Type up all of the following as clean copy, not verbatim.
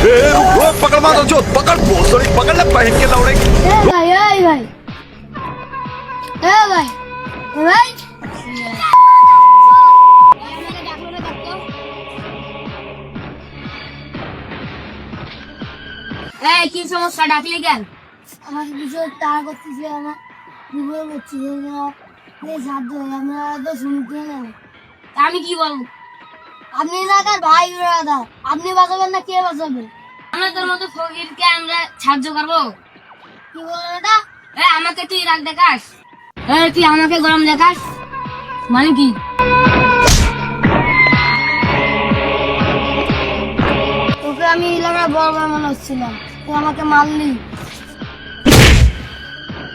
पकड़ मारो जो पकड़ भोसड़ी पकड़ ले बहन के दौड़े ভাই এই ভাই এ ভাই এ ভাই এই কি সমস্যা ডাকলি কেন? আমার বিষয় তার করতেছে আমার বিপদ হচ্ছে এই সাধ্য আমরা তো শুনতে না আমি কি বলবো? আপনি না তার ভাই দাদা আপনি বাঁচাবেন না কে বাঁচাবে আমরা তোর মতো ফকিরকে আমরা সাহায্য করবো? কি বলেন এটা আমাকে তুই রাগ দেখাস? তুই আমাকে গরম দেখাস মানে কি? তোকে আমি এলাকার বড় ভাই মনে হচ্ছিলাম তুই আমাকে মারলি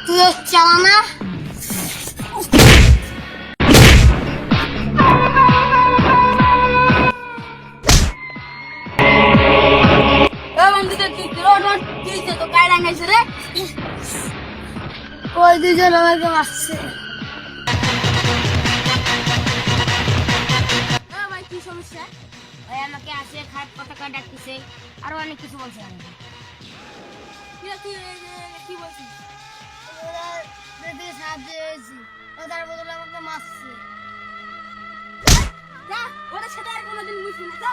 তুই চালা না ওই দুজন আমাকে মারছে ভাই কি সমস্যা? আমাকে আসে খারাপ কথা ডাকতেছে আরো অনেক কিছু বলছে আমাকে। কি বলছিস? সাহায্য হয়েছি তার বদলে আমাকে মারছে ওদের সাথে আর কোনোদিন বুঝবি না।